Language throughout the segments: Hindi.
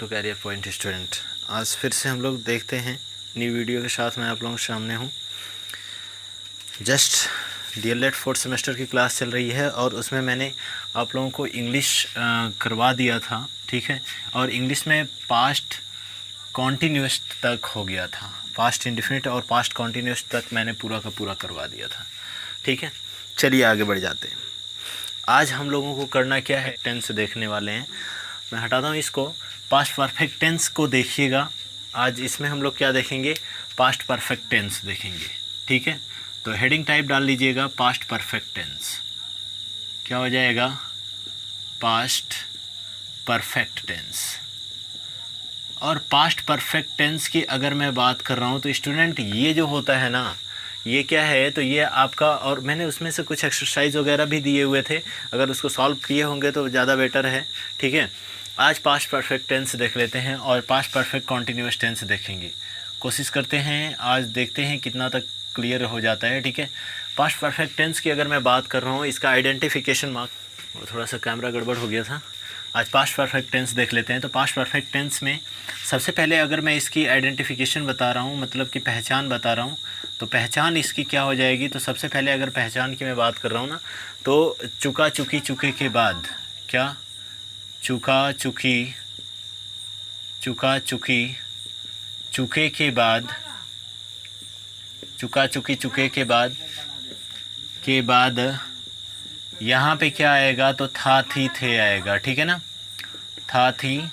To career point student. आज फिर से हम लोग देखते हैं न्यू वीडियो के साथ। मैं आप लोगों के सामने हूँ। जस्ट डीएलएड फोर्थ सेमेस्टर की क्लास चल रही है और उसमें मैंने आप लोगों को इंग्लिश करवा दिया था, ठीक है। और इंग्लिश में पास्ट कॉन्टीन्यूअस तक हो गया था, पास्ट इंडेफिनिट और पास्ट कॉन्टीन्यूअस तक मैंने पूरा का पूरा करवा दिया था, ठीक है। चलिए आगे बढ़ जाते हैं। आज हम लोगों को करना क्या है, टेंस देखने वाले हैं। मैं हटाता हूँ इसको। पास्ट परफेक्ट टेंस को देखिएगा। आज इसमें हम लोग क्या देखेंगे, पास्ट परफेक्ट टेंस देखेंगे, ठीक है। तो हेडिंग टाइप डाल लीजिएगा पास्ट परफेक्ट टेंस। क्या हो जाएगा, पास्ट परफेक्ट टेंस। और पास्ट परफेक्ट टेंस की अगर मैं बात कर रहा हूँ तो स्टूडेंट ये जो होता है ना, ये क्या है, तो ये आपका, और मैंने उसमें से कुछ एक्सरसाइज वगैरह भी दिए हुए थे, अगर उसको सॉल्व किए होंगे तो ज़्यादा बेटर है, ठीक है। आज पास्ट परफेक्ट टेंस देख लेते हैं और पास्ट परफेक्ट कॉन्टीन्यूअस टेंस देखेंगे। कोशिश करते हैं, आज देखते हैं कितना तक क्लियर हो जाता है, ठीक है। पास्ट परफेक्ट टेंस की अगर मैं बात कर रहा हूँ, इसका आइडेंटिफिकेशन मार्क, थोड़ा सा कैमरा गड़बड़ हो गया था। आज पास्ट परफेक्ट टेंस देख लेते हैं। तो पास्ट परफेक्ट टेंस में सबसे पहले अगर मैं इसकी आइडेंटिफिकेशन बता रहा हूँ, मतलब कि पहचान बता रहा हूँ, तो पहचान इसकी क्या हो जाएगी। तो सबसे पहले अगर पहचान की मैं बात कर रहा हूँ ना, तो चुका चुकी चुके के बाद, क्या, चुका चुकी चुका चुकी चुके के बाद, चुका चुकी चुके के बाद यहाँ पे क्या आएगा, तो था थी थे आएगा, ठीक है ना। था थी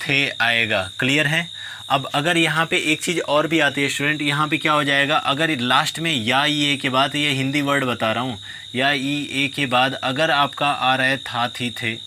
थे आएगा, क्लियर है। अब अगर यहाँ पे एक चीज़ और भी आती है स्टूडेंट, यहाँ पे क्या हो जाएगा, अगर लास्ट में या ई ए के बाद, ये हिंदी वर्ड बता रहा हूँ, या ई ए के बाद अगर आपका आ रहा है था थी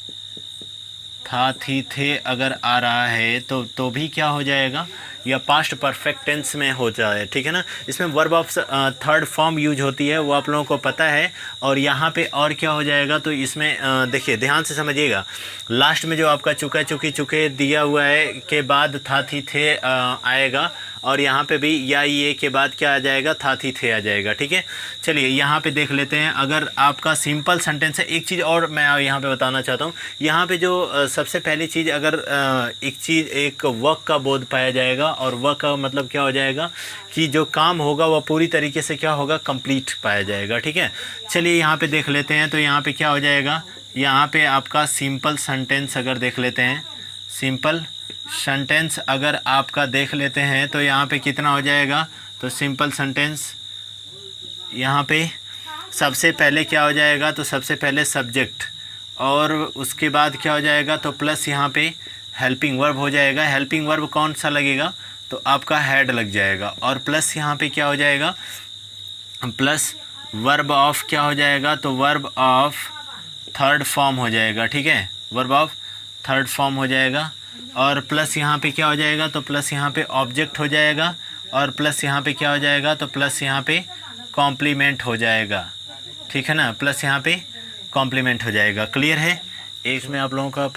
थे अगर आ रहा है तो भी क्या हो जाएगा, या पास्ट परफेक्ट टेंस में हो जाए, ठीक है ना। इसमें verb of third form use होती है, वो आप लोगों को पता है। और यहाँ पे और क्या हो जाएगा, तो इसमें देखिए ध्यान से समझिएगा, लास्ट में जो आपका चुका चुकी चुके दिया हुआ है के बाद था थी थे आएगा, और यहाँ पे भी या ये के बाद क्या आ जाएगा, था थी थे आ जाएगा, ठीक है। चलिए यहाँ पे देख लेते हैं। अगर आपका सिंपल सेंटेंस है, एक चीज़ और मैं यहाँ पे बताना चाहता हूँ। यहाँ पे जो सबसे पहली चीज़, अगर एक वर्क का बोध पाया जाएगा, और वर्क का मतलब क्या हो जाएगा कि जो काम होगा वह पूरी तरीके से क्या होगा, कंप्लीट पाया जाएगा, ठीक है। चलिए यहाँ पे देख लेते हैं। तो यहाँ पे क्या हो जाएगा, यहाँ पे आपका सिंपल सेंटेंस अगर देख लेते हैं, सिंपल सेंटेंस अगर आपका देख लेते हैं, तो यहाँ पे कितना हो जाएगा, तो सिंपल सेंटेंस यहाँ पे सबसे पहले क्या हो जाएगा, तो सबसे पहले सब्जेक्ट, और उसके बाद क्या हो जाएगा, तो प्लस यहाँ पे हेल्पिंग वर्ब हो जाएगा। हेल्पिंग वर्ब कौन सा लगेगा, तो आपका हैड लग जाएगा, और प्लस यहाँ पे क्या हो जाएगा, प्लस वर्ब ऑफ क्या हो जाएगा, तो वर्ब ऑफ थर्ड फॉर्म हो जाएगा, ठीक है। वर्ब ऑफ थर्ड फॉर्म हो जाएगा, और प्लस यहाँ पे क्या हो जाएगा, तो प्लस यहाँ पे ऑब्जेक्ट हो जाएगा, और प्लस यहाँ पे क्या हो जाएगा, तो प्लस यहाँ पे कॉम्प्लीमेंट हो जाएगा, ठीक है ना। प्लस यहाँ पे कॉम्प्लीमेंट हो जाएगा, क्लियर है। एक में आप लोगों का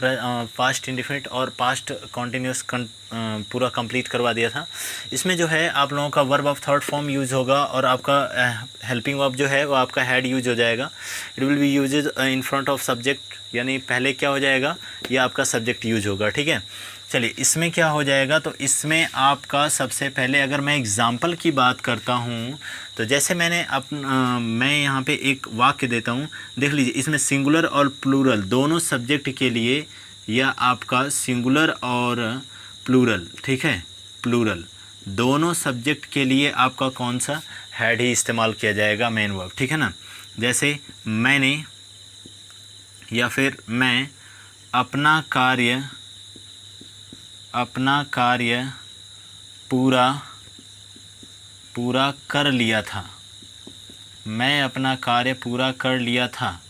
पास्ट इंडेफिनिट और पास्ट कॉन्टीन्यूअस पूरा कंप्लीट करवा दिया था। इसमें जो है आप लोगों का verb of third form use होगा, और आपका हेल्पिंग वर्ब जो है वो आपका हैड यूज हो जाएगा। It will be use in front of subject, यानी पहले क्या हो जाएगा, ये आपका सब्जेक्ट यूज होगा, ठीक है। चलिए इसमें क्या हो जाएगा, तो इसमें आपका सबसे पहले अगर मैं एग्ज़ाम्पल की बात करता हूँ, तो जैसे मैं यहाँ पे एक वाक्य देता हूँ, देख लीजिए। इसमें सिंगुलर और प्लूरल दोनों सब्जेक्ट के लिए, या आपका सिंगुलर और प्लूरल, ठीक है, प्लूरल दोनों सब्जेक्ट के लिए आपका कौन सा हैड ही इस्तेमाल किया जाएगा, मेन वर्ब, ठीक है ना। जैसे मैंने, या फिर मैं अपना कार्य पूरा कर लिया था। मैं अपना कार्य पूरा कर लिया था,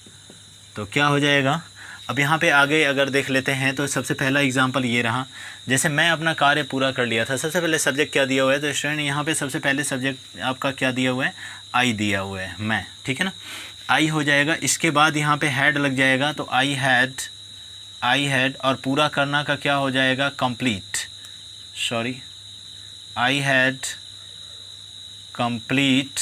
तो क्या हो जाएगा। अब यहाँ पे आगे अगर देख लेते हैं, तो सबसे पहला एग्जांपल ये रहा। जैसे मैं अपना कार्य पूरा कर लिया था, सबसे पहले सब्जेक्ट क्या दिया हुआ है, तो स्टूडेंट यहाँ पे सबसे पहले सब्जेक्ट आपका क्या दिया हुआ है, आई दिया हुआ है, मैं, ठीक है ना। आई हो जाएगा, इसके बाद यहाँ पे हैड लग जाएगा, तो आई हैड, और पूरा करना का क्या हो जाएगा, complete, sorry, I had complete,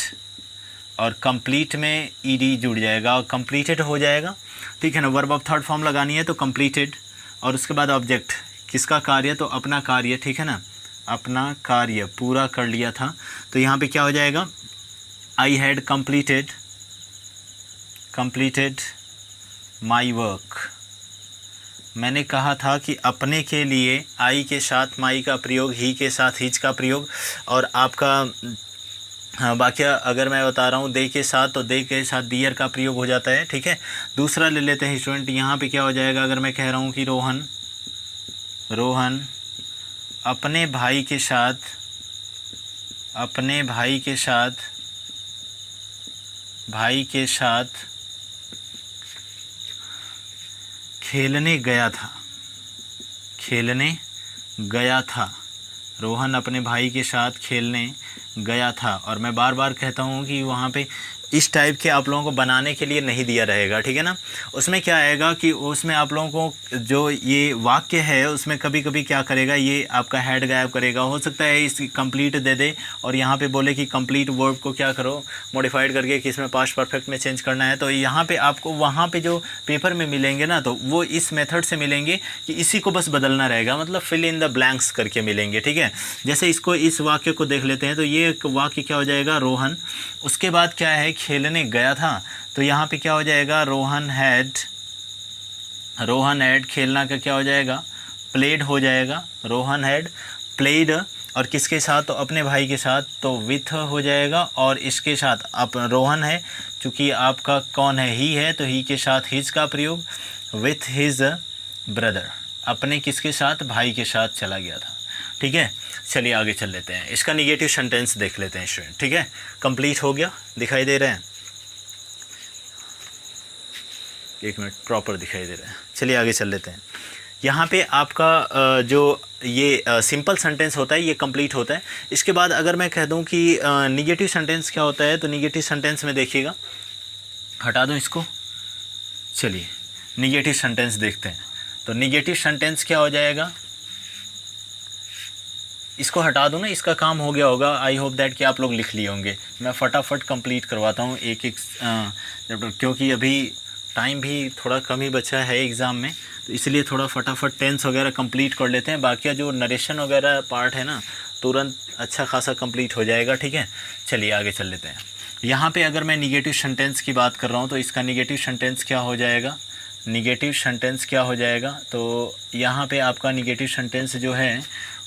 और कंप्लीट में ईडी जुड़ जाएगा और कंप्लीटेड हो जाएगा, ठीक है ना। वर्ब ऑफ थर्ड फॉर्म लगानी है तो कंप्लीटेड, और उसके बाद ऑब्जेक्ट किसका कार्य, तो अपना कार्य, ठीक है ना, अपना कार्य पूरा कर लिया था। तो यहाँ पे क्या हो जाएगा, I had completed my work. मैंने कहा था कि अपने के लिए आई के साथ माई का प्रयोग, ही के साथ हिज का प्रयोग, और आपका वाक्य अगर मैं बता रहा हूँ दे के साथ, तो दे के साथ दियर का प्रयोग हो जाता है, ठीक है। दूसरा ले लेते हैं स्टूडेंट, यहाँ पे क्या हो जाएगा, अगर मैं कह रहा हूँ कि रोहन अपने भाई के साथ खेलने गया था। रोहन अपने भाई के साथ खेलने गया था। और मैं बार बार कहता हूँ कि वहाँ पे इस टाइप के आप लोगों को बनाने के लिए नहीं दिया रहेगा, ठीक है ना। उसमें क्या आएगा कि उसमें आप लोगों को जो ये वाक्य है उसमें कभी कभी क्या करेगा, ये आपका हेड गायब करेगा। हो सकता है इसकी कंप्लीट दे दे और यहाँ पे बोले कि कंप्लीट वर्ब को क्या करो, मॉडिफाइड करके कि इसमें पास्ट परफेक्ट में चेंज करना है। तो यहाँ पे आपको वहाँ पे जो पेपर में मिलेंगे ना, तो वो इस मेथड से मिलेंगे कि इसी को बस बदलना रहेगा, मतलब फिल इन द ब्लैंक्स करके मिलेंगे, ठीक है। जैसे इसको, इस वाक्य को देख लेते हैं, तो ये एक वाक्य क्या हो जाएगा, रोहन, उसके बाद क्या है, खेलने गया था, तो यहाँ पे क्या हो जाएगा, रोहन हैड, खेलना का क्या हो जाएगा, प्लेड हो जाएगा। रोहन हैड प्लेड, और किसके साथ, तो अपने भाई के साथ, तो विथ हो जाएगा। और इसके साथ आप रोहन है, चूँकि आपका कौन है, ही है, तो ही के साथ हिज का प्रयोग, विथ हिज ब्रदर, अपने किसके साथ, भाई के साथ चला गया था, ठीक है। चलिए आगे चल लेते हैं, इसका निगेटिव सेंटेंस देख लेते हैं स्टूडेंट, ठीक है। कंप्लीट हो गया, दिखाई दे रहे हैं, एक मिनट, प्रॉपर दिखाई दे रहा है। चलिए आगे चल लेते हैं। यहाँ पे आपका जो ये सिंपल सेंटेंस होता है ये कंप्लीट होता है। इसके बाद अगर मैं कह दूँ कि निगेटिव सेंटेंस क्या होता है, तो निगेटिव सेंटेंस में देखिएगा, हटा दूँ इसको, चलिए निगेटिव सेंटेंस देखते हैं। तो निगेटिव सेंटेंस क्या हो जाएगा, इसको हटा दूँ ना, इसका काम हो गया होगा। आई होप दैट कि आप लोग लिख लिए होंगे। मैं फटाफट कंप्लीट करवाता हूँ एक चैप्टर, क्योंकि अभी टाइम भी थोड़ा कम ही बचा है एग्ज़ाम में, तो इसलिए थोड़ा फटाफट टेंस वगैरह कंप्लीट कर लेते हैं। बाकी जो नरेशन वगैरह पार्ट है ना, तुरंत अच्छा खासा कंप्लीट हो जाएगा, ठीक है। चलिए आगे चल लेते हैं। यहाँ पे अगर मैं निगेटिव सेंटेंस की बात कर रहा हूँ, तो इसका निगेटिव सेंटेंस क्या हो जाएगा, तो यहाँ पे आपका निगेटिव सेंटेंस जो है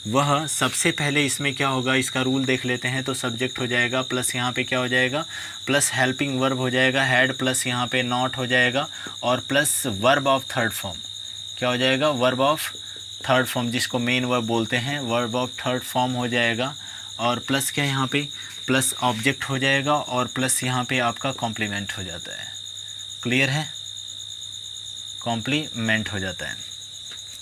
वह सबसे पहले इसमें क्या होगा, इसका रूल देख लेते हैं। तो सब्जेक्ट हो जाएगा, प्लस यहाँ पे क्या हो जाएगा, प्लस हेल्पिंग वर्ब हो जाएगा, हैड, प्लस यहाँ पे नॉट हो जाएगा, और plus verb of third form, क्या हो जाएगा, वर्ब ऑफ थर्ड फॉर्म, जिसको मेन वर्ब बोलते हैं, वर्ब ऑफ थर्ड फॉर्म हो जाएगा। और प्लस क्या यहाँ पे, प्लस ऑब्जेक्ट हो जाएगा, और प्लस यहाँ पे आपका कॉम्प्लीमेंट हो जाता है। क्लियर है, कॉम्प्लीमेंट हो जाता है।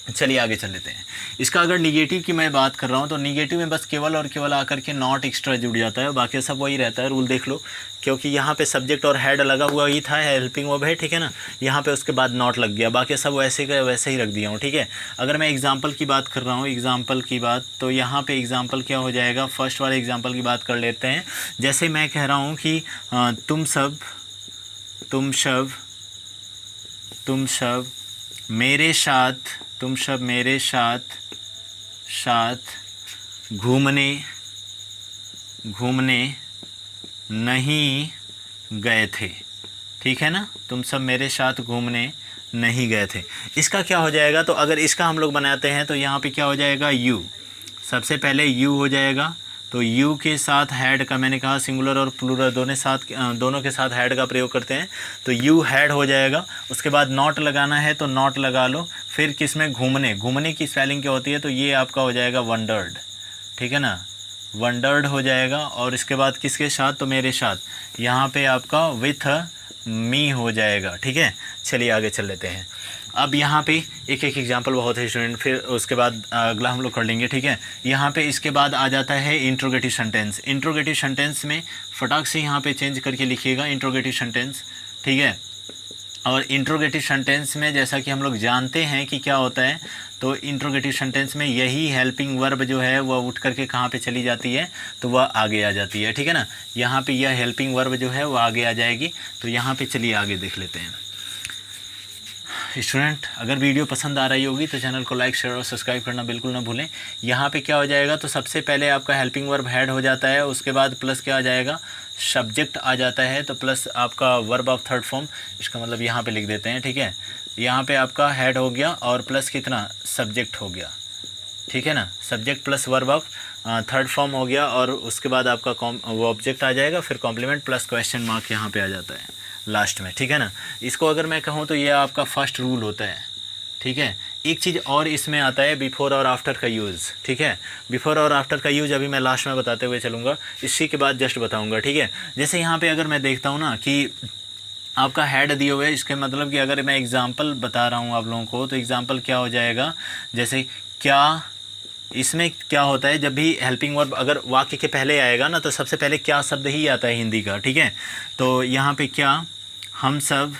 चलिए आगे चल लेते हैं। इसका अगर निगेटिव की मैं बात कर रहा हूँ, तो निगेटिव में बस केवल और केवल आकर के नॉट एक्स्ट्रा जुड़ जाता है, बाकी सब वही रहता है। रूल देख लो, क्योंकि यहाँ पे सब्जेक्ट और हेड लगा हुआ ही था, हेल्पिंग वर्ब है, ठीक है ना। यहाँ पे उसके बाद नॉट लग गया, बाकी सब वैसे का वैसे ही रख दिया हूँ, ठीक है। अगर मैं एग्जाम्पल की बात कर रहा हूँ, तो यहाँ पे एग्जाम्पल क्या हो जाएगा, फर्स्ट वाले एग्जाम्पल की बात कर लेते हैं। जैसे मैं कह रहा हूँ कि तुम सब मेरे साथ घूमने नहीं गए थे, ठीक है ना। तुम सब मेरे साथ घूमने नहीं गए थे। इसका क्या हो जाएगा, तो अगर इसका हम लोग बनाते हैं, तो यहाँ पे क्या हो जाएगा, यू, सबसे पहले यू हो जाएगा। तो यू के साथ हैड का, मैंने कहा सिंगुलर और प्लूरल दोनों के साथ हैड का प्रयोग करते हैं, तो यू हैड हो जाएगा। उसके बाद नॉट लगाना है तो नॉट लगा लो। फिर किसमें, घूमने की स्पेलिंग क्या होती है, तो ये आपका हो जाएगा वंडर्ड, ठीक है ना, वंडर्ड हो जाएगा। और इसके बाद किसके साथ, तो मेरे साथ, यहाँ पे आपका विथ मी हो जाएगा, ठीक है। चलिए आगे चल लेते हैं। अब यहाँ पे एक एग्जांपल बहुत है स्टूडेंट, फिर उसके बाद अगला हम लोग कर लेंगे, ठीक है। यहाँ पे इसके बाद आ जाता है इंट्रोगेटिव सेंटेंस। इंट्रोगेटिव सेंटेंस में फटाक से यहाँ पे चेंज करके लिखिएगा इंट्रोगेटिव सेंटेंस, ठीक है। और इंट्रोगेटिव सेंटेंस में जैसा कि हम लोग जानते हैं कि क्या होता है, तो इंट्रोगेटिव सेंटेंस में यही हेल्पिंग वर्ब जो है वह उठ करके कहाँ पे चली जाती है, तो वह आगे आ जाती है, ठीक है ना। यहाँ पे यह हेल्पिंग वर्ब जो है वह आगे आ जाएगी। तो यहाँ पे चलिए आगे देख लेते हैं। स्टूडेंट अगर वीडियो पसंद आ रही होगी तो चैनल को लाइक शेयर और सब्सक्राइब करना बिल्कुल ना भूलें। यहाँ पे क्या हो जाएगा, तो सबसे पहले आपका हेल्पिंग वर्ब हेड हो जाता है, उसके बाद प्लस क्या आ जाएगा, सब्जेक्ट आ जाता है, तो प्लस आपका वर्ब ऑफ थर्ड फॉर्म, इसका मतलब यहाँ पे लिख देते हैं, ठीक है। यहाँ पे आपका हेड हो गया और प्लस कितना, सब्जेक्ट हो गया, ठीक है ना। Subject plus verb of third form हो गया और उसके बाद आपका वो ऑब्जेक्ट आ जाएगा, फिर कॉम्प्लीमेंट प्लस क्वेश्चन मार्क यहाँ पे आ जाता है लास्ट में, ठीक है ना। इसको अगर मैं कहूँ तो ये आपका फर्स्ट रूल होता है, ठीक है। एक चीज़ और इसमें आता है बिफोर और आफ्टर का यूज़, ठीक है। बिफोर और आफ्टर का यूज़ अभी मैं लास्ट में बताते हुए चलूँगा, इसी के बाद जस्ट बताऊँगा, ठीक है। जैसे यहाँ पे अगर मैं देखता हूँ ना कि आपका हेड दिए हुए है, इसके मतलब कि अगर मैं एग्ज़ाम्पल बता रहा हूँ आप लोगों को, तो एग्ज़ाम्पल क्या हो जाएगा, जैसे क्या, इसमें क्या होता है, जब भी हेल्पिंग वर्ब अगर वाक्य के पहले आएगा ना, तो सबसे पहले क्या शब्द ही आता है हिंदी का, ठीक है। तो यहाँ पे क्या हम सब,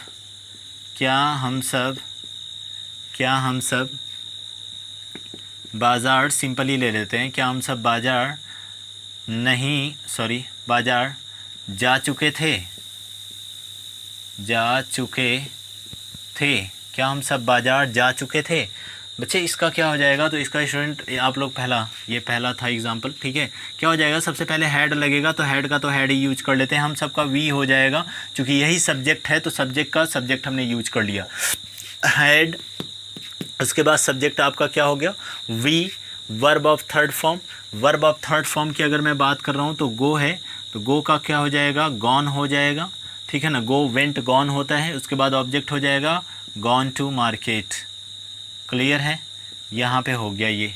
क्या हम सब, क्या हम सब बाज़ार, सिंपली ले लेते हैं, क्या हम सब बाज़ार नहीं, सॉरी, बाज़ार जा चुके थे, जा चुके थे, क्या हम सब बाज़ार जा चुके थे। बच्चे इसका क्या हो जाएगा, तो इसका स्टूडेंट आप लोग ये पहला था एग्जाम्पल, ठीक है। क्या हो जाएगा, सबसे पहले हेड लगेगा, तो हेड का तो हेड ही यूज कर लेते हैं, हम सबका वी हो जाएगा, क्योंकि यही सब्जेक्ट है, तो सब्जेक्ट का सब्जेक्ट हमने यूज कर लिया, हेड। उसके बाद सब्जेक्ट आपका क्या हो गया, V, verb of third form. Verb of third form की अगर मैं बात कर रहा हूँ तो गो है, तो गो का क्या हो जाएगा, गॉन हो जाएगा, ठीक है ना। गो, वेंट, गॉन होता है, उसके बाद ऑब्जेक्ट हो जाएगा गॉन टू मार्केट। क्लियर है, यहाँ पे हो गया, ये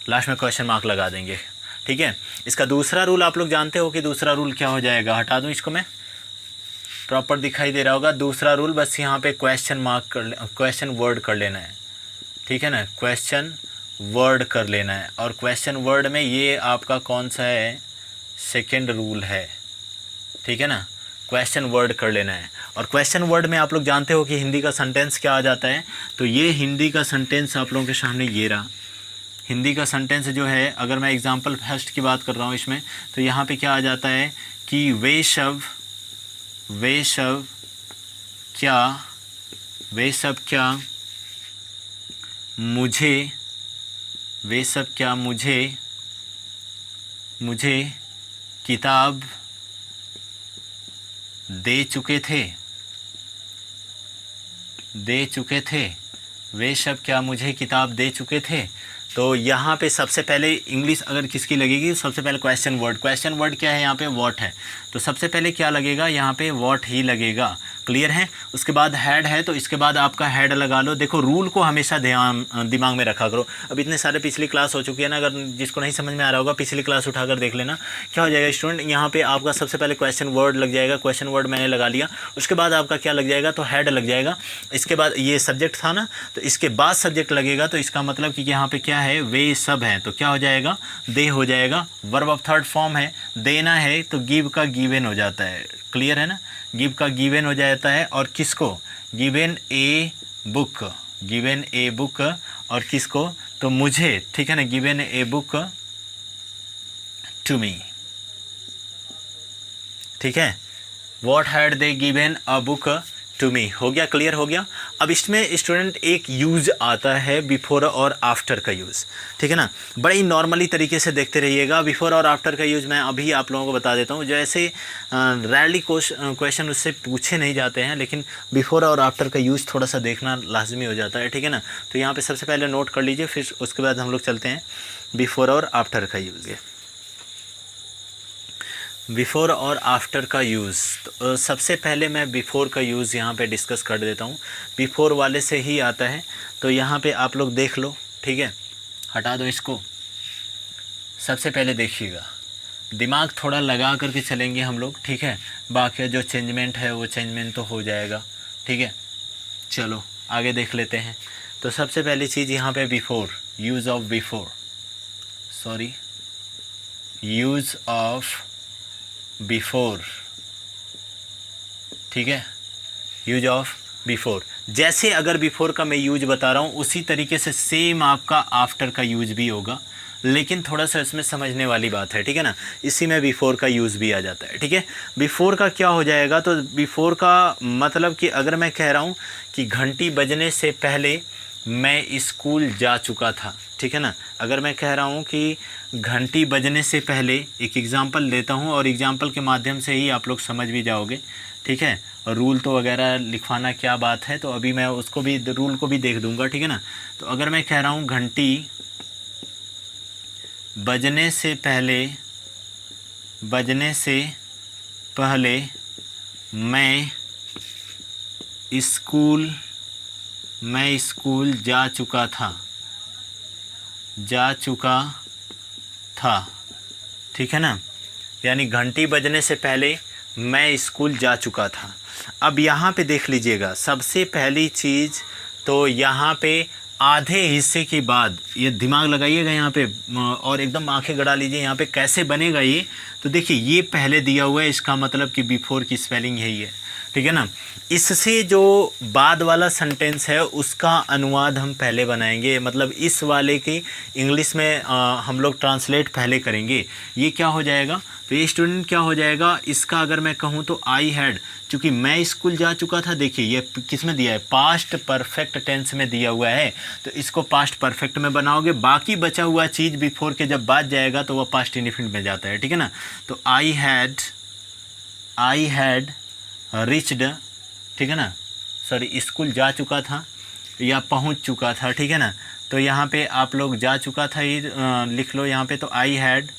लास्ट में क्वेश्चन मार्क लगा देंगे, ठीक है। इसका दूसरा रूल आप लोग जानते हो कि दूसरा रूल क्या हो जाएगा, हटा दूँ इसको मैं, प्रॉपर दिखाई दे रहा होगा। दूसरा रूल बस यहाँ पे क्वेश्चन मार्क कर, क्वेश्चन वर्ड कर लेना है, ठीक है ना, क्वेश्चन वर्ड कर लेना है। और क्वेश्चन वर्ड में ये आपका कौन सा है, सेकेंड रूल है, ठीक है ना, क्वेश्चन वर्ड कर लेना है। और क्वेश्चन वर्ड में आप लोग जानते हो कि हिंदी का सेंटेंस क्या आ जाता है, तो ये हिंदी का सेंटेंस आप लोगों के सामने ये रहा। हिंदी का सेंटेंस जो है, अगर मैं एग्जांपल फर्स्ट की बात कर रहा हूँ इसमें, तो यहाँ पे क्या आ जाता है कि वे सब क्या मुझे, वे सब क्या मुझे किताब दे चुके थे, वे सब क्या मुझे किताब दे चुके थे। तो यहाँ पे सबसे पहले इंग्लिश अगर किसकी लगेगी, सबसे पहले क्वेश्चन वर्ड क्या है यहाँ पे, व्हाट है, तो सबसे पहले क्या लगेगा यहाँ पे, व्हाट ही लगेगा। क्लियर है। उसके बाद हेड है, तो इसके बाद आपका हेड लगा लो। देखो रूल को हमेशा दिमाग में रखा करो। अब इतने सारे पिछली क्लास हो चुकी है ना, अगर जिसको नहीं समझ में आ रहा होगा पिछली क्लास उठाकर देख लेना। क्या हो जाएगा स्टूडेंट, यहाँ पे आपका सबसे पहले क्वेश्चन वर्ड लग जाएगा, क्वेश्चन वर्ड मैंने लगा लिया, उसके बाद आपका क्या लग जाएगा, तो हेड लग जाएगा। इसके बाद ये सब्जेक्ट था ना, तो इसके बाद सब्जेक्ट लगेगा, तो इसका मतलब कि यहाँ पे क्या है, वे सब है, तो क्या हो जाएगा, दे हो जाएगा। वर्ब ऑफ थर्ड फॉर्म है, देना है, तो गिव का गिवन हो जाता है। क्लियर है ना, गिव का गिवन हो जाता है। और किसको, given a book, given a book, और किसको, तो मुझे, ठीक है ना, given a book to me, ठीक है। What had they given a book to me, हो गया, क्लियर हो गया। अब इसमें स्टूडेंट एक यूज आता है बिफोर और आफ्टर का यूज़, ठीक है ना। बड़ी नॉर्मली तरीके से देखते रहिएगा। बिफोर और आफ्टर का यूज़ मैं अभी आप लोगों को बता देता हूँ। जैसे रैरली क्वेश्चन उससे पूछे नहीं जाते हैं, लेकिन बिफोर और आफ्टर का यूज़ थोड़ा सा देखना लाजमी हो जाता है, ठीक है ना। तो यहाँ पर सबसे पहले नोट कर लीजिए, फिर उसके बाद हम लोग चलते हैं बिफोर और आफ्टर का यूज़। बिफ़ोर और आफ्टर का यूज़, तो सबसे पहले मैं बिफ़ोर का यूज़ यहाँ पे डिस्कस कर देता हूँ। बिफ़ोर वाले से ही आता है, तो यहाँ पे आप लोग देख लो, ठीक है, हटा दो इसको। सबसे पहले देखिएगा, दिमाग थोड़ा लगा करके चलेंगे हम लोग, ठीक है। बाकी जो चेंजमेंट है वो चेंजमेंट तो हो जाएगा, ठीक है। चलो आगे देख लेते हैं। तो सबसे पहली चीज़ यहाँ पे before, use of before, sorry, use of before, ठीक है, यूज ऑफ बिफोर। जैसे अगर बिफोर का मैं यूज बता रहा हूँ उसी तरीके से सेम आपका आफ्टर का यूज भी होगा, लेकिन थोड़ा सा इसमें समझने वाली बात है, ठीक है ना। इसी में बिफोर का यूज़ भी आ जाता है, ठीक है। बिफोर का क्या हो जाएगा, तो बिफोर का मतलब कि अगर मैं कह रहा हूँ कि घंटी बजने से पहले मैं स्कूल जा चुका था, ठीक है ना। अगर मैं कह रहा हूँ कि घंटी बजने से पहले, एक एग्ज़ाम्पल देता हूँ और एग्ज़ाम्पल के माध्यम से ही आप लोग समझ भी जाओगे, ठीक है। और रूल तो वगैरह लिखवाना क्या बात है, तो अभी मैं उसको भी, रूल को भी देख दूँगा, ठीक है ना। तो अगर मैं कह रहा हूँ घंटी बजने से पहले मैं स्कूल जा चुका था, ठीक है ना। यानी घंटी बजने से पहले मैं स्कूल जा चुका था। अब यहाँ पे देख लीजिएगा, सबसे पहली चीज़ तो यहाँ पे आधे हिस्से के बाद, ये दिमाग लगाइएगा यहाँ पे और एकदम आंखें गड़ा लीजिए यहाँ पे कैसे बनेगा ये। तो देखिए ये पहले दिया हुआ है, इसका मतलब कि बिफोर की स्पेलिंग यही है, ठीक है ना। इससे जो बाद वाला सेंटेंस है उसका अनुवाद हम पहले बनाएंगे, मतलब इस वाले की इंग्लिश में हम लोग ट्रांसलेट पहले करेंगे। ये क्या हो जाएगा, तो ये स्टूडेंट क्या हो जाएगा, इसका अगर मैं कहूँ तो आई हैड, चूँकि मैं स्कूल जा चुका था, देखिए ये किस में दिया है, पास्ट परफेक्ट टेंस में दिया हुआ है, तो इसको पास्ट परफेक्ट में बनाओगे। बाकी बचा हुआ चीज़ बिफोर के जब बाद जाएगा तो वह पास्ट इंडेफिनिट में जाता है, ठीक है ना। तो आई हैड रिच्ड, ठीक है ना, सॉरी स्कूल जा चुका था या पहुंच चुका था, ठीक है ना। तो यहाँ पे आप लोग जा चुका था ही लिख लो यहाँ पे। तो I had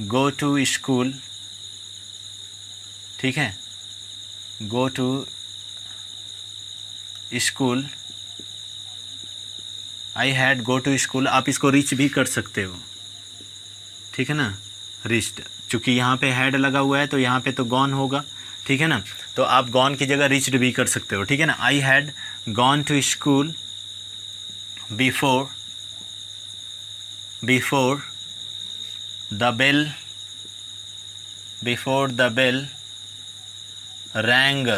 go to school, ठीक है, go to school, I had go to school. आप इसको रिच भी कर सकते हो, ठीक है ना, रिच्ड, चूँकि यहाँ पे हैड लगा हुआ है तो यहाँ पे तो गॉन होगा, ठीक है ना। तो आप गॉन की जगह रिच्ड भी कर सकते हो, ठीक है ना। I had gone to school before the bell rang,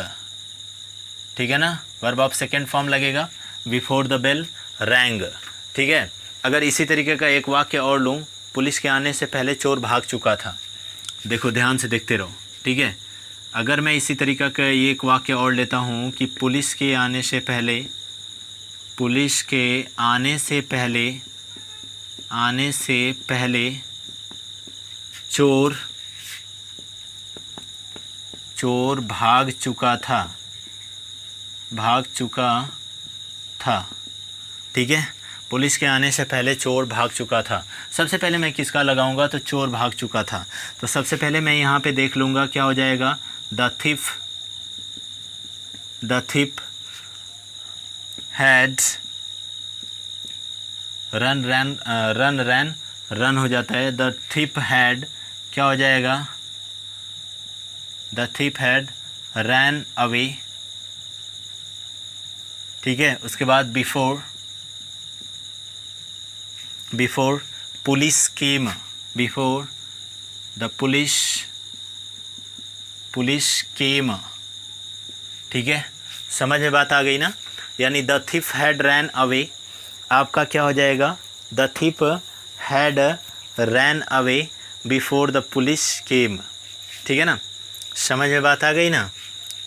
ठीक है ना। वर्ब ऑफ सेकेंड फॉर्म लगेगा, बिफोर द बेल रैंग, ठीक है। अगर इसी तरीके का एक वाक्य और लूँ, पुलिस के आने से पहले चोर भाग चुका था। देखो ध्यान से देखते रहो, ठीक है। अगर मैं इसी तरीका का एक वाक्य और लेता हूँ कि पुलिस के आने से पहले चोर भाग चुका था, ठीक है। पुलिस के आने से पहले चोर भाग चुका था। सबसे पहले मैं किसका लगाऊंगा, तो चोर भाग चुका था। तो सबसे पहले मैं यहाँ पे देख लूँगा क्या हो जाएगा, द thief had रन हो जाता है। द thief had क्या हो जाएगा, the thief had ran away, ठीक है। उसके बाद before police came, before the police केम, ठीक है। समझ में बात आ गई ना। यानी the thief had ran away, आपका क्या हो जाएगा, the thief had ran away before the police came, ठीक है ना। समझ में बात आ गई ना।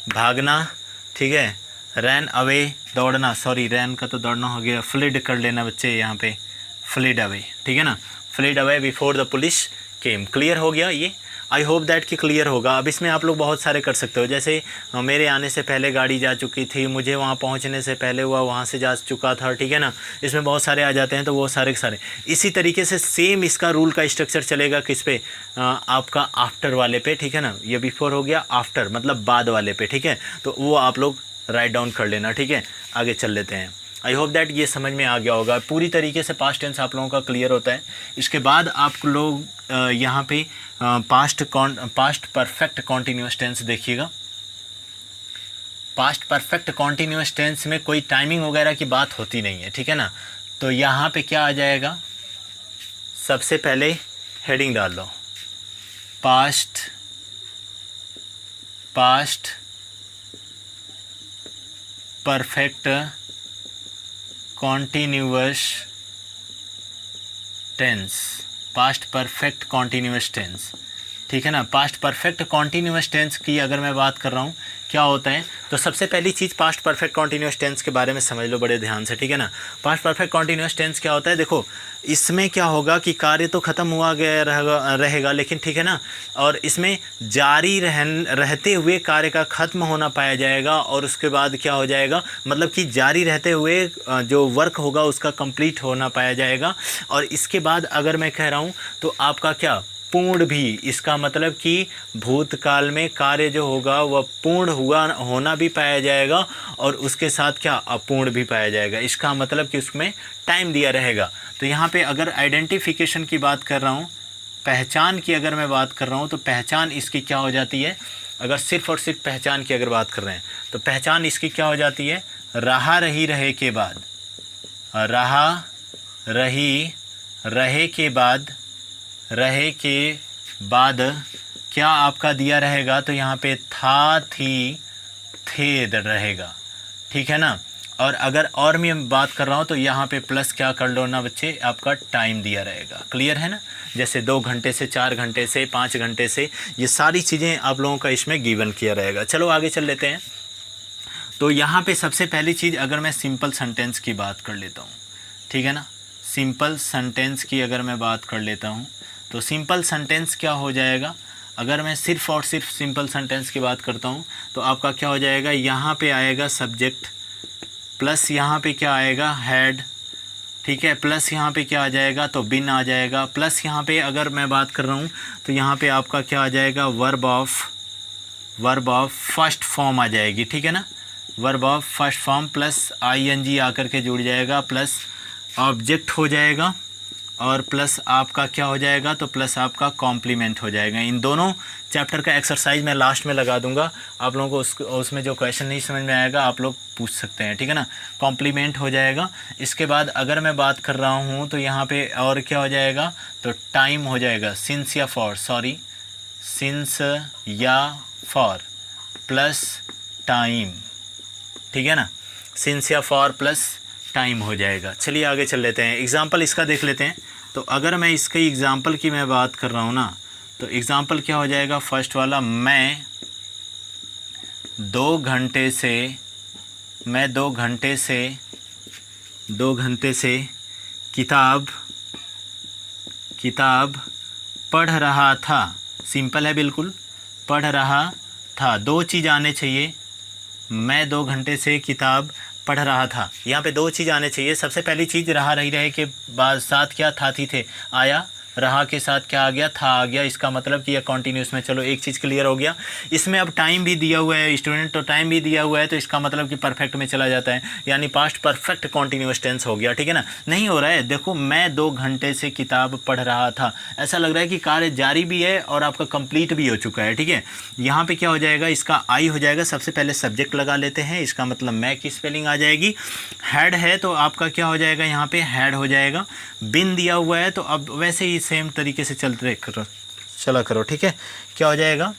भागना, ठीक है, रैन अवे दौड़ना, सॉरी रैन का तो दौड़ना हो गया, फ्लिड कर लेना बच्चे यहाँ पे, फ्लिड अवे, ठीक है ना, fluid away before the police came. Clear हो गया ये, आई होप दैट कि क्लियर होगा। अब इसमें आप लोग बहुत सारे कर सकते हो, जैसे मेरे आने से पहले गाड़ी जा चुकी थी, मुझे वहाँ पहुँचने से पहले हुआ वहाँ से जा चुका था, ठीक है ना। इसमें बहुत सारे आ जाते हैं, तो वो सारे के सारे इसी तरीके से सेम इसका रूल का स्ट्रक्चर चलेगा किस पे, आपका आफ्टर वाले पे, ठीक है ना। ये बिफोर हो गया, आफ्टर मतलब बाद वाले पे, ठीक है। तो वो आप लोग राइट डाउन कर लेना, ठीक है। आगे चल लेते हैं। आई होप दैट ये समझ में आ गया होगा, पूरी तरीके से पास्ट टेंस आप लोगों का क्लियर होता है। इसके बाद आप लोग यहाँ पे पास्ट परफेक्ट कॉन्टीन्यूअस टेंस देखिएगा। पास्ट परफेक्ट कॉन्टीन्यूअस टेंस में कोई टाइमिंग वगैरह की बात होती नहीं है, ठीक है ना। तो यहाँ पे क्या आ जाएगा, सबसे पहले हेडिंग डाल लो, past perfect continuous tense, past perfect continuous tense, ठीक है ना। पास्ट परफेक्ट कॉन्टिन्यूअस टेंस की अगर मैं बात कर रहा हूँ क्या होता है, तो सबसे पहली चीज़ पास्ट परफेक्ट कॉन्टिन्यूअस टेंस के बारे में समझ लो बड़े ध्यान से, ठीक है ना। पास्ट परफेक्ट कॉन्टिन्यूअस टेंस क्या होता है, देखो इसमें क्या होगा कि कार्य तो ख़त्म हुआ गया रहेगा लेकिन, ठीक है ना, और इसमें जारी रहते हुए कार्य का ख़त्म होना पाया जाएगा और उसके बाद क्या हो जाएगा, मतलब कि जारी रहते हुए जो वर्क होगा उसका कंप्लीट होना पाया जाएगा। और इसके बाद अगर मैं कह रहा हूँ तो आपका क्या पूर्ण भी, इसका मतलब कि भूतकाल में कार्य जो होगा वह पूर्ण हुआ होना भी पाया जाएगा और उसके साथ क्या अपूर्ण भी पाया जाएगा। इसका मतलब कि उसमें टाइम दिया रहेगा। तो यहाँ पे अगर आइडेंटिफिकेशन की बात कर रहा हूँ, पहचान की अगर मैं बात कर रहा हूँ, तो पहचान इसकी क्या हो जाती है, अगर सिर्फ़ और सिर्फ पहचान की अगर बात कर रहे हैं तो पहचान इसकी क्या हो जाती है, रहा रही रहे के बाद, रहा रही रहे के बाद, रहे के बाद क्या आपका दिया रहेगा, तो यहाँ पे था थी थे रहेगा, ठीक है ना। और अगर और मैं बात कर रहा हूँ तो यहाँ पे प्लस क्या कर लो ना बच्चे, आपका टाइम दिया रहेगा। क्लियर है ना, जैसे 2 घंटे से, 4 घंटे से, 5 घंटे से, ये सारी चीज़ें आप लोगों का इसमें गिवन किया रहेगा। चलो आगे चल लेते हैं। तो यहाँ पे सबसे पहली चीज़ अगर मैं सिंपल सेंटेंस की बात कर लेता हूँ, ठीक है ना, सिंपल सेंटेंस की अगर मैं बात कर लेता हूँ तो सिंपल सेंटेंस क्या हो जाएगा, अगर मैं सिर्फ़ और सिर्फ सिंपल सेंटेंस की बात करता हूँ तो आपका क्या हो जाएगा, यहाँ पे आएगा सब्जेक्ट प्लस यहाँ पे क्या आएगा हैड, ठीक है, प्लस यहाँ पे क्या आ जाएगा, तो बिन आ जाएगा, प्लस यहाँ पे अगर मैं बात कर रहा हूँ तो यहाँ पे आपका क्या आ जाएगा, वर्ब ऑफ फर्स्ट फॉर्म आ जाएगी, ठीक है ना, verb of first form plus ING आकर के जुड़ जाएगा, प्लस ऑब्जेक्ट हो जाएगा और प्लस आपका क्या हो जाएगा, तो प्लस आपका कॉम्प्लीमेंट हो जाएगा। इन दोनों चैप्टर का एक्सरसाइज मैं लास्ट में लगा दूंगा, आप लोगों को उसमें जो क्वेश्चन नहीं समझ में आएगा आप लोग पूछ सकते हैं, ठीक है ना। कॉम्प्लीमेंट हो जाएगा। इसके बाद अगर मैं बात कर रहा हूँ तो यहाँ पे और क्या हो जाएगा, तो टाइम हो जाएगा, सिंस या फॉर, सॉरी सिंस या फॉर प्लस टाइम, ठीक है ना, सिंस या फॉर प्लस टाइम हो जाएगा। चलिए आगे चल लेते हैं, एग्जाम्पल इसका देख लेते हैं। तो अगर मैं इसके एग्ज़ाम्पल की मैं बात कर रहा हूँ ना, तो एग्ज़ाम्पल क्या हो जाएगा, फर्स्ट वाला, मैं 2 घंटे से किताब पढ़ रहा था। सिंपल है बिल्कुल, पढ़ रहा था, 2 चीज़ आने चाहिए, मैं 2 घंटे से किताब पढ़ रहा था, यहाँ पे 2 चीज़ आने चाहिए। सबसे पहली चीज़ रहा रही रहे के बाद साथ क्या था थी थे आया, रहा के साथ क्या आ गया, था आ गया, इसका मतलब कि यह कॉन्टीन्यूस में। चलो एक चीज़ क्लियर हो गया। इसमें अब टाइम भी दिया हुआ है स्टूडेंट, तो टाइम भी दिया हुआ है तो इसका मतलब कि परफेक्ट में चला जाता है, यानी पास्ट परफेक्ट कॉन्टीन्यूस टेंस हो गया, ठीक है ना। नहीं हो रहा है, देखो मैं 2 घंटे से किताब पढ़ रहा था, ऐसा लग रहा है कि कार्य जारी भी है और आपका कंप्लीट भी हो चुका है, ठीक है। यहाँ पे क्या हो जाएगा, इसका आई हो जाएगा, सबसे पहले सब्जेक्ट लगा लेते हैं, इसका मतलब मैं की स्पेलिंग आ जाएगी। हैड है तो आपका क्या हो जाएगा, यहाँ पे हैड हो जाएगा। बिन दिया हुआ है तो अब वैसे ही सेम तरीके से चला करो, ठीक है। क्या हो जाएगा,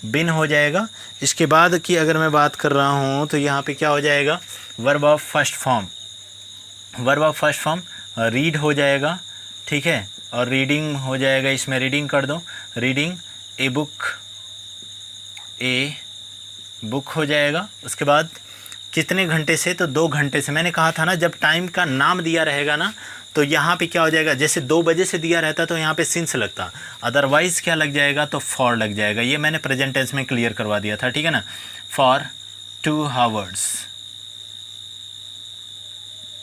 बिन हो जाएगा। इसके बाद की अगर मैं बात कर रहा हूँ तो यहाँ पे क्या हो जाएगा, verb of first form read हो जाएगा, ठीक है, और रीडिंग हो जाएगा, इसमें रीडिंग कर दो, रीडिंग ए बुक हो जाएगा। उसके बाद कितने घंटे से, तो 2 घंटे से। मैंने कहा था ना जब टाइम का नाम दिया रहेगा ना तो यहाँ पे क्या हो जाएगा, जैसे 2 बजे से दिया रहता तो यहाँ पे सिंस लगता, अदरवाइज़ क्या लग जाएगा, तो फॉर लग जाएगा। ये मैंने प्रेजेंट टेंस में क्लियर करवा दिया था, ठीक है ना, फॉर 2 आवर्स,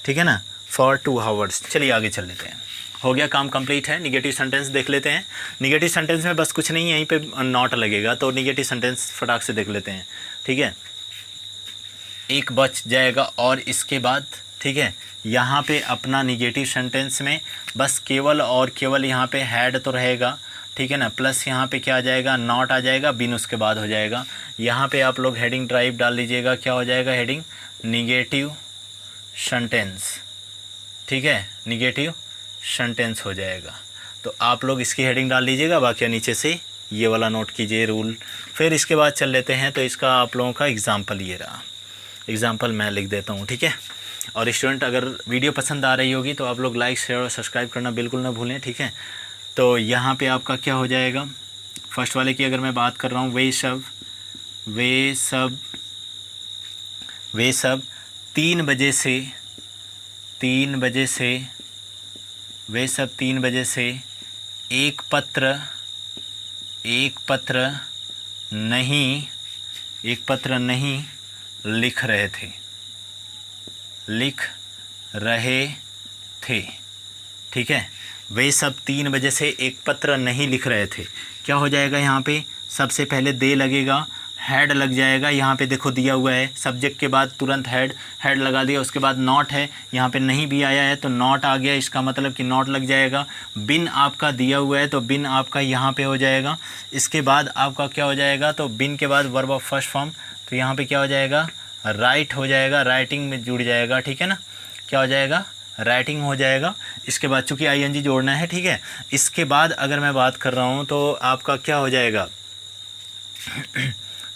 ठीक है ना, फॉर 2 आवर्स। चलिए आगे चल लेते हैं, हो गया काम कंप्लीट है। निगेटिव सेंटेंस देख लेते हैं। निगेटिव सेंटेंस में बस कुछ नहीं, यहीं पे नॉट लगेगा, तो निगेटिव सेंटेंस फटाक से देख लेते हैं, ठीक है। एक बच जाएगा और इसके बाद, ठीक है, यहाँ पे अपना निगेटिव सेंटेंस में बस केवल और केवल यहाँ पे हैड तो रहेगा, ठीक है ना, प्लस यहाँ पे क्या आ जाएगा, नॉट आ जाएगा, बिन उसके बाद हो जाएगा। यहाँ पे आप लोग हेडिंग ड्राइव डाल लीजिएगा, क्या हो जाएगा, हेडिंग निगेटिव सेंटेंस, ठीक है, निगेटिव सेंटेंस हो जाएगा। तो आप लोग इसकी हेडिंग डाल लीजिएगा, बाकी नीचे से ये वाला नोट कीजिए रूल। फिर इसके बाद चल लेते हैं, तो इसका आप लोगों का एग्जाम्पल ये रहा। एग्जाम्पल मैं लिख देता हूँ, ठीक है। और स्टूडेंट अगर वीडियो पसंद आ रही होगी तो आप लोग लाइक शेयर और सब्सक्राइब करना बिल्कुल ना भूलें, ठीक है। तो यहाँ पे आपका क्या हो जाएगा, फर्स्ट वाले की अगर मैं बात कर रहा हूँ, वे सब 3 बजे से वे सब 3 बजे से एक पत्र नहीं लिख रहे थे, ठीक है। वे सब 3 बजे से एक पत्र नहीं लिख रहे थे। क्या हो जाएगा यहाँ पे, सबसे पहले दे लगेगा, हेड लग जाएगा। यहाँ पे देखो दिया हुआ है, सब्जेक्ट के बाद तुरंत हेड लगा दिया। उसके बाद नॉट है, यहाँ पे नहीं भी आया है तो नॉट आ गया, इसका मतलब कि नॉट लग जाएगा। बिन आपका दिया हुआ है तो बिन आपका यहाँ पे हो जाएगा। इसके बाद आपका क्या हो जाएगा, तो बिन के बाद वर्ब ऑफ फर्स्ट फॉर्म, तो यहाँ पे क्या हो जाएगा, राइट हो जाएगा, राइटिंग में जुड़ जाएगा, ठीक है ना। क्या हो जाएगा, राइटिंग हो जाएगा। इसके बाद चूँकि ING जोड़ना है, ठीक है। इसके बाद अगर मैं बात कर रहा हूँ तो आपका क्या हो जाएगा,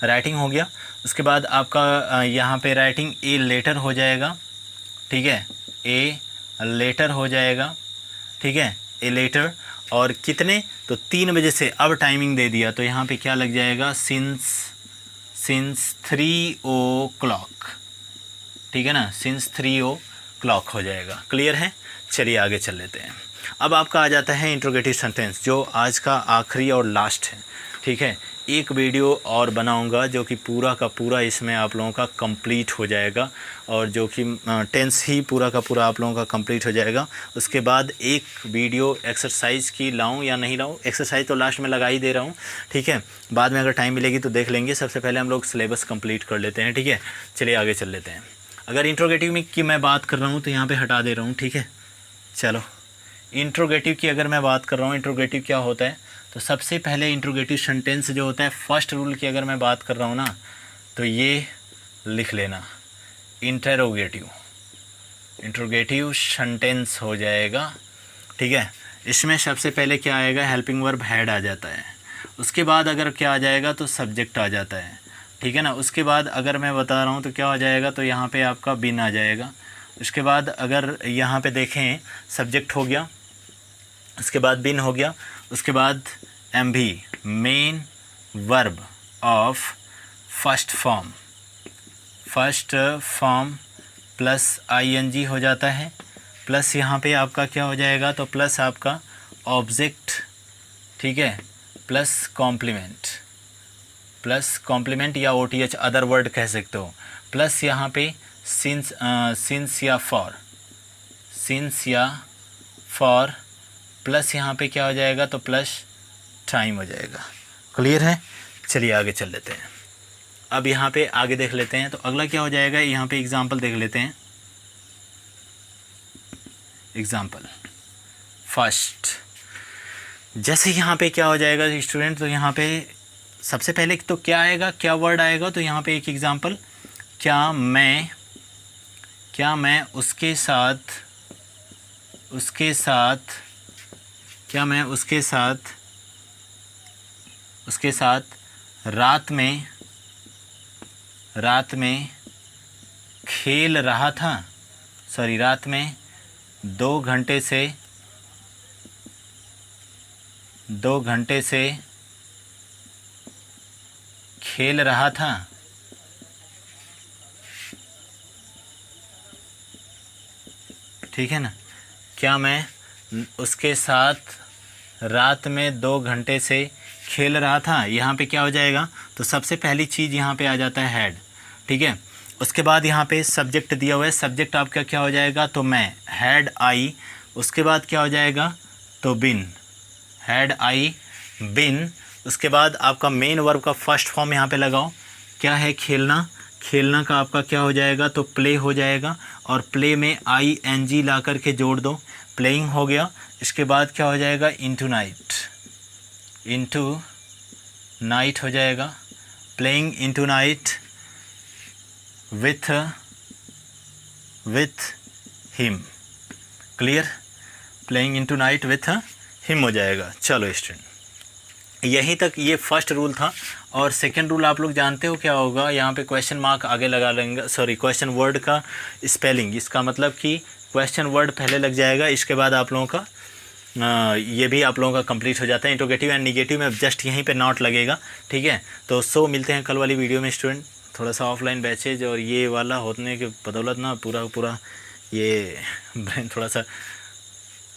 राइटिंग हो गया। उसके बाद आपका यहाँ पे राइटिंग ए लेटर हो जाएगा, ठीक है, ए लेटर हो जाएगा, ठीक है, ए लेटर। और कितने, तो 3 बजे से, अब टाइमिंग दे दिया तो यहाँ पे क्या लग जाएगा, सिंस 3 o'clock, ठीक है ना, सिंस 3 o'clock हो जाएगा। क्लियर है, चलिए आगे चल लेते हैं। अब आपका आ जाता है इंट्रोगेटिव सेंटेंस, जो आज का आखिरी और लास्ट है, ठीक है। एक वीडियो और बनाऊंगा जो कि पूरा का पूरा इसमें आप लोगों का कंप्लीट हो जाएगा, और जो कि टेंस ही पूरा का पूरा आप लोगों का कंप्लीट हो जाएगा। उसके बाद एक वीडियो एक्सरसाइज की लाऊं या नहीं लाऊं, एक्सरसाइज तो लास्ट में लगा ही दे रहा हूं, ठीक है। बाद में अगर टाइम मिलेगी तो देख लेंगे। सबसे पहले हम लोग सिलेबस कंप्लीट कर लेते हैं, ठीक है। चलिए आगे चल लेते हैं। अगर इंट्रोगेटिव में की मैं बात कर रहा हूँ तो यहाँ पर हटा दे रहा हूँ, ठीक है। चलो, इंट्रोगेटिव की अगर मैं बात कर रहा हूँ, इंट्रोगेटिव क्या होता है, तो सबसे पहले इंट्रोगेटिव सेंटेंस जो होता है, फर्स्ट रूल की अगर मैं बात कर रहा हूँ ना, तो ये लिख लेना, इंट्रोगेटिव सेंटेंस हो जाएगा, ठीक है। इसमें सबसे पहले क्या आएगा, हेल्पिंग वर्ब हैड आ जाता है। उसके बाद अगर क्या आ जाएगा, तो सब्जेक्ट आ जाता है, ठीक है ना। उसके बाद अगर मैं बता रहा हूँ तो क्या हो जाएगा, तो यहाँ पे आपका बिन आ जाएगा। उसके बाद अगर यहाँ पे देखें, सब्जेक्ट हो गया, उसके बाद बिन हो गया, उसके बाद MV main verb of first form plus ING हो जाता है, प्लस यहाँ पे आपका क्या हो जाएगा, तो प्लस आपका ऑब्जेक्ट, ठीक है, प्लस कॉम्प्लीमेंट या OTH अदर वर्ड कह सकते हो, प्लस यहाँ पे सिंस या फॉर, प्लस यहाँ पे क्या हो जाएगा, तो प्लस टाइम हो जाएगा। क्लियर है, चलिए आगे चल लेते हैं। अब यहाँ पे आगे देख लेते हैं, तो अगला क्या हो जाएगा, यहाँ पे एग्जाम्पल देख लेते हैं। एग्जाम्पल फर्स्ट, जैसे यहाँ पे क्या हो जाएगा स्टूडेंट, तो यहाँ पे सबसे पहले तो क्या आएगा, क्या वर्ड आएगा, तो यहाँ पे एक एग्जाम्पल, क्या मैं उसके साथ रात में खेल रहा था, रात में 2 घंटे से खेल रहा था, ठीक है ना। क्या मैं उसके साथ रात में 2 घंटे से खेल रहा था, यहाँ पे क्या हो जाएगा, तो सबसे पहली चीज़ यहाँ पे आ जाता है हैड, ठीक है। उसके बाद यहाँ पे सब्जेक्ट दिया हुआ है, सब्जेक्ट आपका क्या हो जाएगा, तो मैं, हैड आई। उसके बाद क्या हो जाएगा, तो बिन, हैड आई बिन। उसके बाद आपका मेन वर्ब का फर्स्ट फॉर्म यहाँ पे लगाओ, क्या है, खेलना का आपका क्या हो जाएगा, तो प्ले हो जाएगा, और प्ले में ING ला करके जोड़ दो, प्लेइंग हो गया। इसके बाद क्या हो जाएगा, इनटू नाइट हो जाएगा, playing into night with him. Clear, playing into night with him हो जाएगा। चलो स्टूडेंट, यहीं तक ये फर्स्ट रूल था। और सेकंड रूल आप लोग जानते हो क्या होगा, यहाँ पे क्वेश्चन मार्क आगे लगा लेंगे, सॉरी क्वेश्चन वर्ड का स्पेलिंग, इसका मतलब कि क्वेश्चन वर्ड पहले लग जाएगा, इसके बाद आप लोगों का ये भी आप लोगों का कंप्लीट हो जाता है। इंट्रोगेटिव एंड निगेटिव में जस्ट यहीं पे नॉट लगेगा, ठीक है। तो सो मिलते हैं कल वाली वीडियो में स्टूडेंट। थोड़ा सा ऑफलाइन बैचेज और ये वाला होने के बदौलत ना पूरा ये ब्रेन थोड़ा सा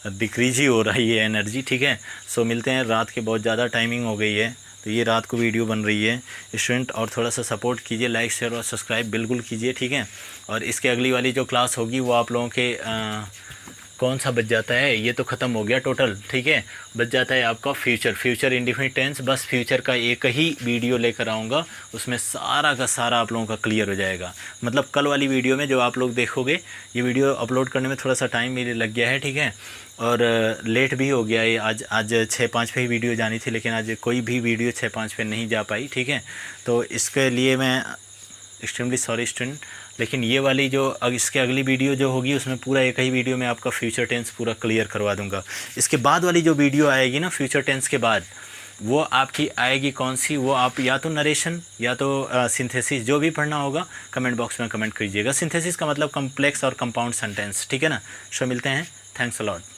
डिक्रीज ही हो रहा है ये एनर्जी, ठीक है। सो मिलते हैं, रात के बहुत ज़्यादा टाइमिंग हो गई है, तो ये रात को वीडियो बन रही है स्टूडेंट। और थोड़ा सा सपोर्ट कीजिए, लाइक शेयर और सब्सक्राइब बिल्कुल कीजिए, ठीक है। और इसके अगली वाली जो क्लास होगी वो आप लोगों के कौन सा बच जाता है, ये तो ख़त्म हो गया टोटल, ठीक है। बच जाता है आपका फ्यूचर इंडिफिनिट टेंस। बस फ्यूचर का एक ही वीडियो लेकर आऊँगा, उसमें सारा का सारा आप लोगों का क्लियर हो जाएगा। मतलब कल वाली वीडियो में जो आप लोग देखोगे, ये वीडियो अपलोड करने में थोड़ा सा टाइम मेरे लग गया है, ठीक है। और लेट भी हो गया है, आज 6-5 पे ही वीडियो जानी थी, लेकिन आज कोई भी वीडियो 6-5 पे नहीं जा पाई, ठीक है। तो इसके लिए मैं एक्सट्रीमली सॉरी स्टूडेंट। लेकिन ये वाली जो इसके अगली वीडियो जो होगी उसमें पूरा एक ही वीडियो में आपका फ्यूचर टेंस पूरा क्लियर करवा दूंगा। इसके बाद वाली जो वीडियो आएगी ना फ्यूचर टेंस के बाद, वो आपकी आएगी कौन सी, वो आप या तो नरेशन या तो सिंथेसिस, जो भी पढ़ना होगा कमेंट बॉक्स में कमेंट कीजिएगा। सिंथेसिस का मतलब कम्प्लेक्स और कंपाउंड सेंटेंस, ठीक है ना। सो मिलते हैं, थैंक्स अ लॉट।